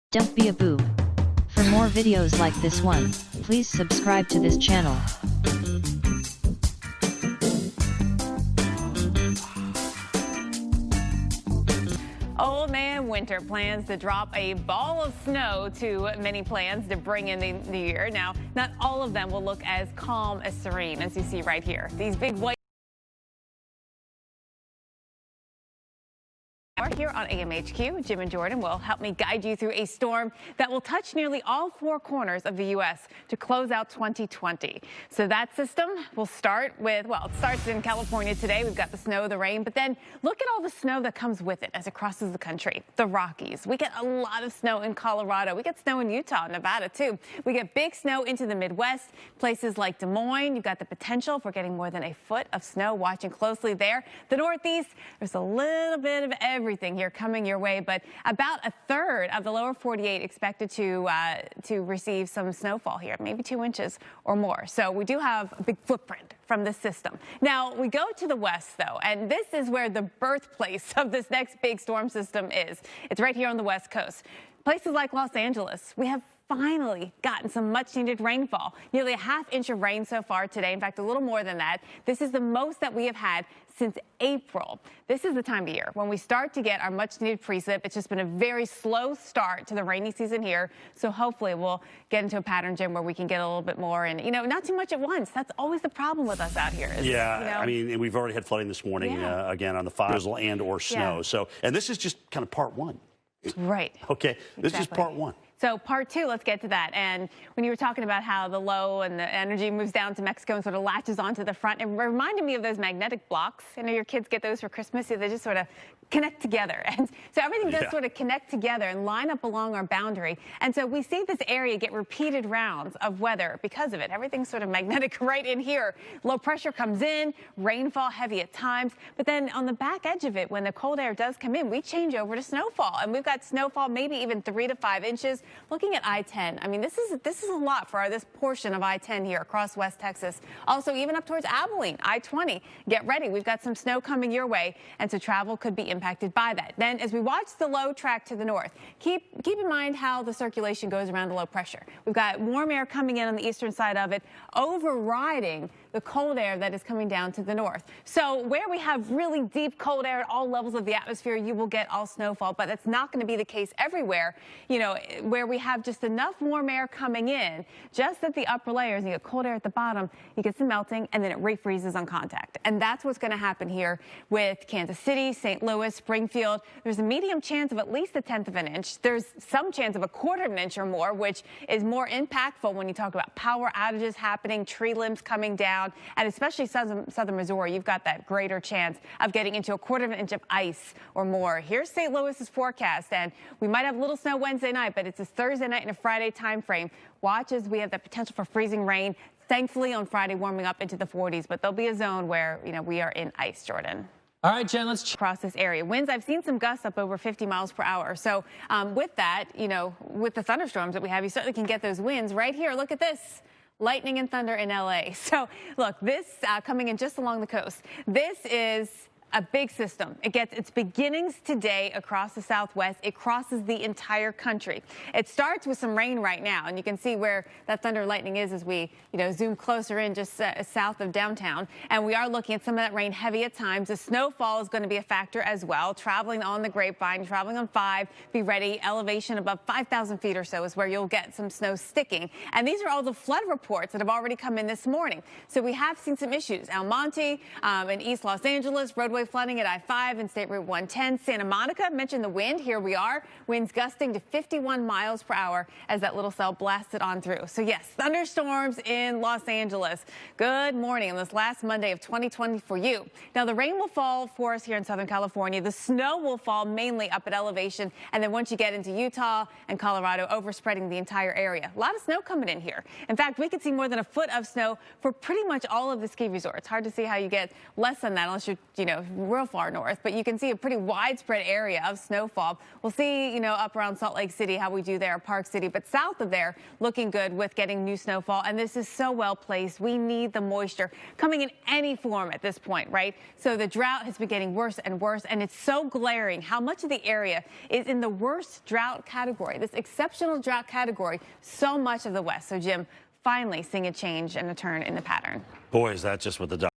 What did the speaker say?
Don't be a boob. For more videos like this one, please subscribe to this channel. Old Man Winter plans to drop a ball of snow to many plans to bring in the new year. Now, not all of them will look as calm as serene as you see right here. These big white here on Amhq. Jim and Jordan will help me guide you through a storm that will touch nearly all four corners of the U.S. to close out 2020. So that system will start with, well, it starts in California today. We've got the snow, the rain, but then look at all the snow that comes with it as it crosses the country. The Rockies. We get a lot of snow in Colorado. We get snow in Utah, Nevada, too. We get big snow into the Midwest. Places like Des Moines, you've got the potential for getting more than a foot of snow. Watching closely there. The Northeast, there's a little bit of everything here coming your way, but about a third of the lower 48 expected to receive some snowfall here, maybe 2 inches or more. So we do have a big footprint from this system. Now we go to the west though, and this is where the birthplace of this next big storm system is. It's right here on the west coast. Places like Los Angeles, we have finally gotten some much needed rainfall. Nearly a ½ inch of rain so far today. In fact, a little more than that. This is the most that we have had since April. This is the time of year when we start to get our much needed precip. It's just been a very slow start to the rainy season here. So hopefully we'll get into a pattern, Jim, where we can get a little bit more and, not too much at once. That's always the problem with us out here. I mean, we've already had flooding this morning, again, on the drizzle and or snow. So, and this is just kind of part one. Right. Okay. This is part one. So part two, let's get to that. And when you were talking about how the low and the energy moves down to Mexico and sort of latches onto the front, it reminded me of those magnetic blocks. I know your kids get those for Christmas. They just sort of connect together. And so everything does sort of connect together and line up along our boundary. And so we see this area get repeated rounds of weather because of it. Everything's sort of magnetic right in here. Low pressure comes in, rainfall heavy at times. But then on the back edge of it, when the cold air does come in, we change over to snowfall. And we've got snowfall maybe even 3 to 5 inches. Looking at I-10, I mean, this is a lot for this portion of I-10 here across West Texas. Also, even up towards Abilene, I-20. Get ready. We've got some snow coming your way, and so travel could be impacted by that. Then, as we watch the low track to the north, keep in mind how the circulation goes around the low pressure. We've got warm air coming in on the eastern side of it, overriding the cold air that is coming down to the north. So where we have really deep cold air at all levels of the atmosphere, you will get all snowfall, but that's not going to be the case everywhere. Where we have just enough warm air coming in, just at the upper layers, you get cold air at the bottom, you get some melting, and then it refreezes on contact. And that's what's going to happen here with Kansas City, St. Louis, Springfield. There's a medium chance of at least 1/10 of an inch. There's some chance of 1/4 of an inch or more, which is more impactful when you talk about power outages happening, tree limbs coming down, and especially southern Missouri, you've got that greater chance of getting into 1/4 of an inch of ice or more. Here's St. Louis's forecast, and we might have little snow Wednesday night, but it's a Thursday night and a Friday time frame. Watch as we have the potential for freezing rain. Thankfully, on Friday, warming up into the 40s, but there'll be a zone where, we are in ice, Jordan. All right, Jen, let's across this area. Winds, I've seen some gusts up over 50 miles per hour. So with that, with the thunderstorms that we have, you certainly can get those winds. Right here, look at this. Lightning and thunder in L.A. So look, this coming in just along the coast. This is a big system. It gets its beginnings today across the southwest. It crosses the entire country. It starts with some rain right now, and you can see where that thunder and lightning is as we, zoom closer in just south of downtown. And we are looking at some of that rain heavy at times. The snowfall is going to be a factor as well. Traveling on the Grapevine, traveling on 5, be ready. Elevation above 5,000 feet or so is where you'll get some snow sticking. And these are all the flood reports that have already come in this morning. So we have seen some issues. Amhq in East Los Angeles, roadway flooding at I-5 and State Route 110. Santa Monica, mentioned the wind. Here we are. Winds gusting to 51 miles per hour as that little cell blasted on through. So yes, thunderstorms in Los Angeles. Good morning on this last Monday of 2020 for you. Now the rain will fall for us here in Southern California. The snow will fall mainly up at elevation. And then once you get into Utah and Colorado, overspreading the entire area. A lot of snow coming in here. In fact, we could see more than 1 foot of snow for pretty much all of the ski resorts. Hard to see how you get less than that unless you're, real far north, but you can see a pretty widespread area of snowfall. We'll see, up around Salt Lake City how we do there, Park City, but south of there, looking good with getting new snowfall. And this is so well placed. We need the moisture coming in any form at this point, right? So the drought has been getting worse and worse, and it's so glaring how much of the area is in the worst drought category, this exceptional drought category, so much of the West. So, Jim, finally seeing a change and a turn in the pattern. Boy, is that just what the